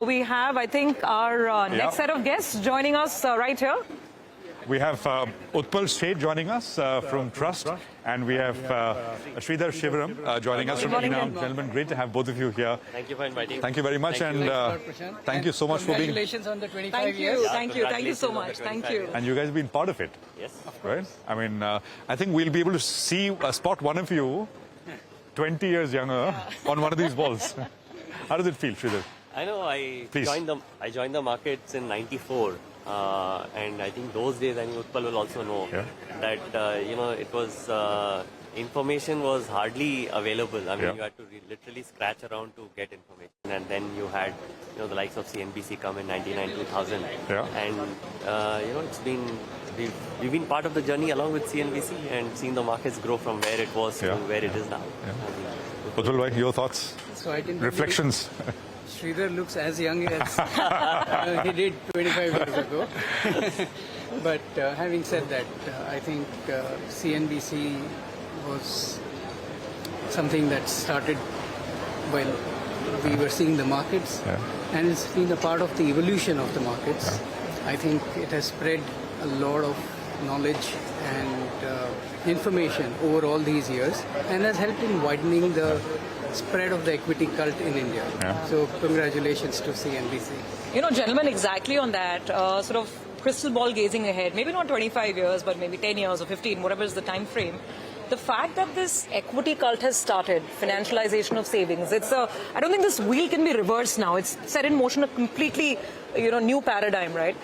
We have, I think, our next set of guests joining us right here. We have Utpal Sheth joining us from Trust, and we have Sridhar Shivaram joining us from Enam. Gentlemen, great to have both of you here. Thank you for inviting. Thank you very much, and thank you so much for being. Congratulations on the 25 Thank years. you, thank you so much. Thank you. And you guys have been part of it, Yes. right? I mean, I think we'll be able to see spot one of you 20 years younger on one of these balls. How does it feel, Sridhar? I know I Please. joined the markets in '94, and I think those days, I think Utpal will also know that it was information was hardly available. I mean, you had to literally scratch around to get information, and then you had the likes of CNBC come in '99, 2000, and it's been. We've been part of the journey along with CNBC and seen the markets grow from where it was to where it is now. Utpal bhai, your thoughts, So I can reflections? Sridhar looks as young as he did 25 years ago. But having said that, I think CNBC was something that started when we were seeing the markets, and it's been a part of the evolution of the markets. I think it has spread a lot of knowledge and information over all these years, and has helped in widening the spread of the equity cult in India. So congratulations to CNBC. You know, gentlemen, exactly on that, sort of crystal ball gazing ahead, maybe not 25 years, but maybe 10 years or 15, whatever is the time frame. The fact that this equity cult has started, financialization of savings, I don't think this wheel can be reversed now. It's set in motion a completely, new paradigm, right?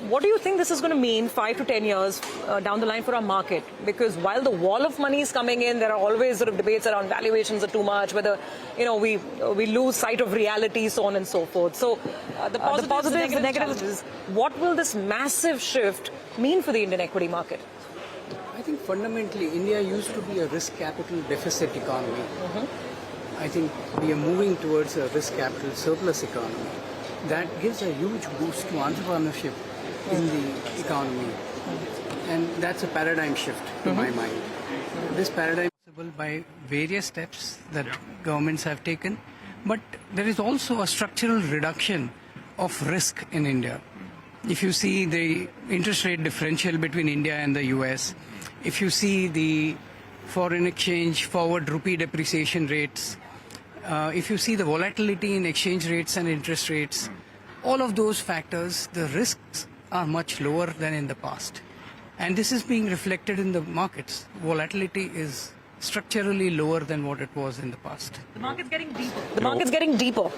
What do you think this is going to mean 5 to 10 years down the line for our market? Because while the wall of money is coming in, there are always sort of debates around valuations are too much, whether we lose sight of reality, so on and so forth. So the positives, the negatives. What will this massive shift mean for the Indian equity market? I think fundamentally India used to be a risk capital deficit economy. I think we are moving towards a risk capital surplus economy. That gives a huge boost to entrepreneurship in the economy. And that's a paradigm shift to my mind. This paradigm is possible by various steps that governments have taken, but there is also a structural reduction of risk in India. If you see the interest rate differential between India and the US, if you see the foreign exchange forward rupee depreciation rates, if you see the volatility in exchange rates and interest rates, all of those factors, the risks are much lower than in the past. And this is being reflected in the markets. Volatility is structurally lower than what it was in the past. The market's getting deeper. The market's getting deeper,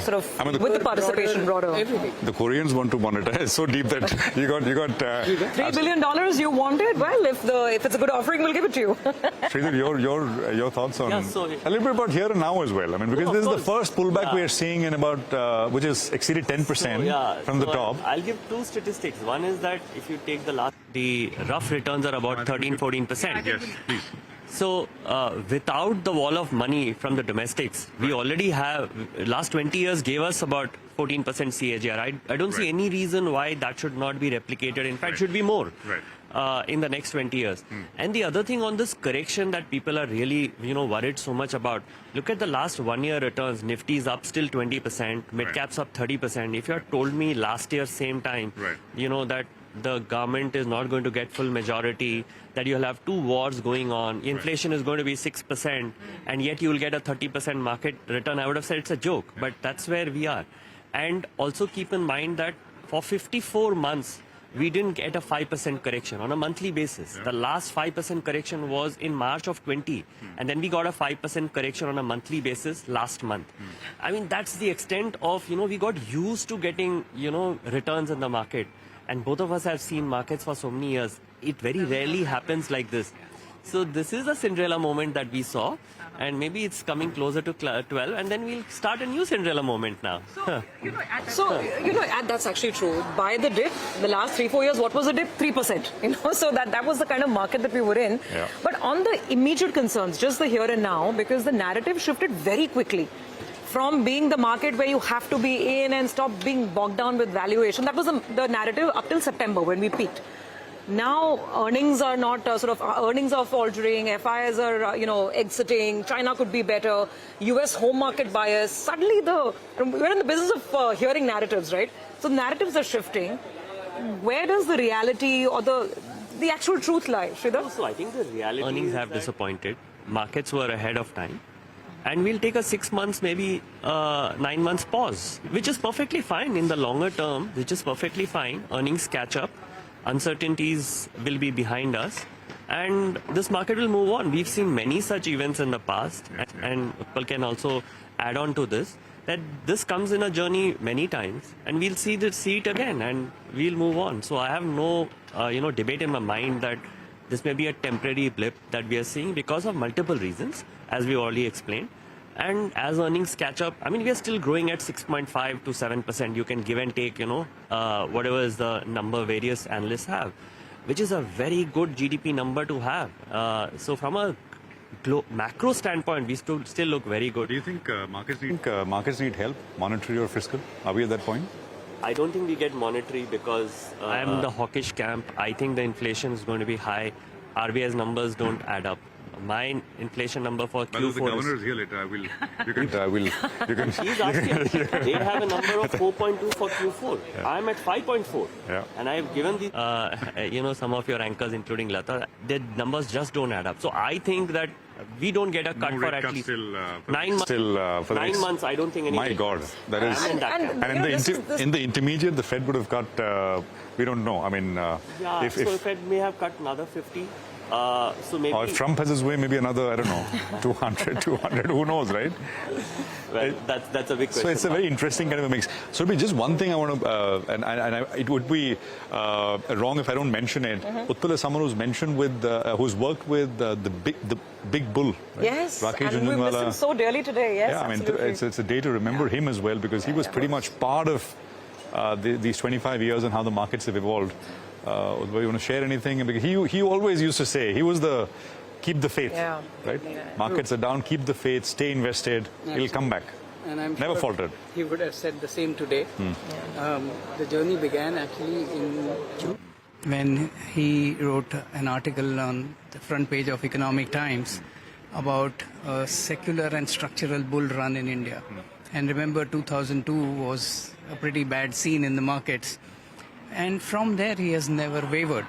sort of with the participation broader. Everything. The Koreans want to monetize so deep that you got $3 billion you wanted? Well, if it's a good offering, we'll give it to you. Sridhar, your thoughts on Yeah, so- a little bit about here and now as well. I mean, because No, this is of the first pullback we are seeing in about which is exceeded 10% from the top. I'll give two statistics. One is that if you take the rough returns are about 13-14%. Yes, please. So without the wall of money from the domestics, we already have, last 20 years gave us about 14% CAGR. I don't see any reason why that should not be replicated. In fact, should be more in the next 20 years. And the other thing on this correction that people are really, worried so much about, look at the last 1 year returns. Nifty is up still 20%, mid-caps up 30%. If you had told me last year, same time, that the government is not going to get full majority, that you'll have two wars going on, inflation is going to be 6%, and yet you'll get a 30% market return, I would have said it's a joke, but that's where we are. And also keep in mind that for 54 months, we didn't get a 5% correction on a monthly basis. The last 5% correction was in March of 20, and then we got a 5% correction on a monthly basis last month. I mean, that's the extent of, we got used to getting, returns in the market. And both of us have seen markets for so many years. It very rarely happens like this. So this is a Cinderella moment that we saw. And maybe it's coming closer to 12. And then we'll start a new Cinderella moment now. That's actually true. By the dip, the last 3-4 years, what was the dip? 3%. So that was the kind of market that we were in. But on the immediate concerns, just the here and now, because the narrative shifted very quickly. From being the market where you have to be in and stop being bogged down with valuation. That was the narrative up till September when we peaked. Now earnings are not earnings are faltering, FIs are exiting, China could be better, US home market bias. Suddenly we're in the business of hearing narratives, right? So narratives are shifting. Where does the reality or the actual truth lie, Sridhar? So I think the reality earnings have disappointed. Markets were ahead of time. And we'll take a 6 months, maybe 9 months pause, which is perfectly fine in the longer term, which is perfectly fine. Earnings catch up. Uncertainties will be behind us. And this market will move on. We've seen many such events in the past. And Utpal can also add on to this, that this comes in a journey many times. And we'll see it again and we'll move on. So I have no debate in my mind that this may be a temporary blip that we are seeing because of multiple reasons, as we already explained. And as earnings catch up, I mean, we are still growing at 6.5 to 7%. You can give and take, whatever is the number various analysts have, which is a very good GDP number to have. So from a macro standpoint, we still look very good. Do you think markets need help, monetary or fiscal? Are we at that point? I don't think we get monetary because I am the hawkish camp. I think the inflation is going to be high. RBI's numbers don't add up. My inflation number for Q4 the governor is here later. You can. He's asking. They have a number of 4.2 for Q4. Yeah. I'm at 5.4. Yeah. And I've given the, some of your anchors, including Lata, their numbers just don't add up. So I think that we don't get a cut for at least 9 months. Still, for 9 months, I don't think anything. My God, that is. And in the intermediate, the Fed would have cut. We don't know. I mean, if Fed may have cut another 50. So maybe. Or if Trump has his way, maybe another, I don't know, 200, who knows, right? Well, that's a big question. So it's a very interesting kind of a mix. So it'll be just one thing I want to, it would be wrong if I don't mention it. Utpal is someone who's mentioned who's worked with the big bull. Right? Yes, Rakesh and we miss him so dearly today. Yes, yeah, I mean, absolutely. it's a day to remember him as well because he was pretty much part of these 25 years and how the markets have evolved. Do you want to share anything? Because he always used to say, he was the keep the faith, right? Yeah. Markets are down, keep the faith, stay invested, it'll come back. And I'm Never sure faltered. He would have said the same today. The journey began actually in June, when he wrote an article on the front page of Economic Times about a secular and structural bull run in India. And remember, 2002 was a pretty bad scene in the markets. And from there, he has never wavered.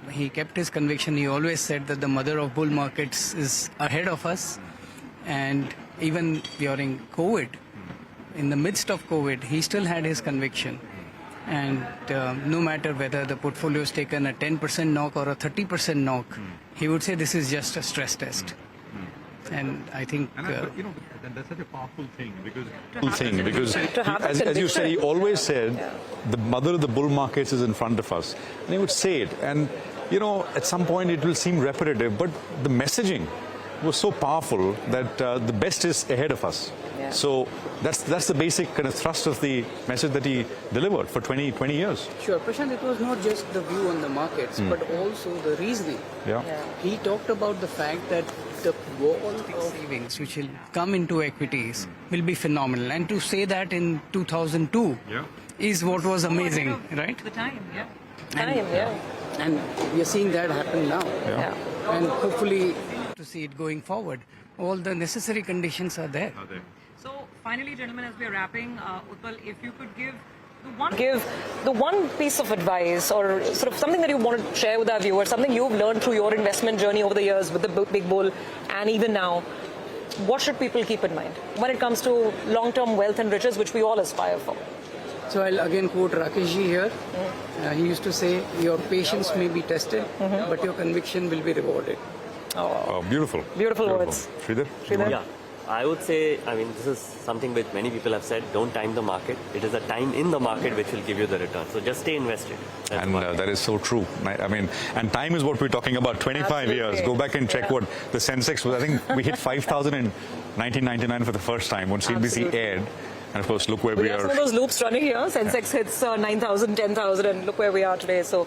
He kept his conviction. He always said that the mother of bull markets is ahead of us. And even during COVID, in the midst of COVID, he still had his conviction. And no matter whether the portfolio is taken a 10% knock or a 30% knock, he would say this is just a stress test. And I think that's such a powerful thing because as you said, he always said the mother of the bull markets is in front of us, and he would say it. And at some point it will seem repetitive, but the messaging was so powerful that the best is ahead of us. Yeah. So that's the basic kind of thrust of the message that he delivered for 20 years. Sure, Prashant, it was not just the view on the markets, but also the reasoning. Yeah. He talked about the fact that the wall of savings which will come into equities will be phenomenal. And to say that in 2002 is what was amazing, right? The time, And we are seeing that happen now. Yeah. And hopefully to see it going forward. All the necessary conditions are there. So finally, gentlemen, as we are wrapping, Utpal, if you could give the one piece of advice or sort of something that you want to share with our viewers, something you've learned through your investment journey over the years with the big bull and even now, what should people keep in mind when it comes to long-term wealth and riches, which we all aspire for? So I'll again quote Rakeshji here. He used to say, your patience may be tested, but your conviction will be rewarded. Oh, beautiful. Beautiful words. Sridhar? Yeah, I would say, this is something which many people have said, don't time the market. It is a time in the market which will give you the return. So just stay invested. That's and that is so true. And time is what we're talking about, 25 years. Go back and check what the Sensex was. I think we hit 5,000 in 1999 for the first time when CNBC aired. And of course, look where we are. Some of those loops running here. Sensex hits 9,000, 10,000, and look where we are today. So,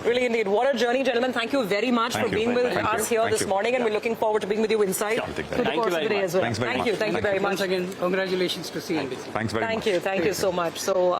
really, indeed, what a journey, gentlemen. Thank you very much for being with us here this morning, and we're looking forward to being with you inside through the course of the day as well. Thanks very much. Thank you very much. Once again, congratulations to CNBC. Thanks very much. Thank you so much. So.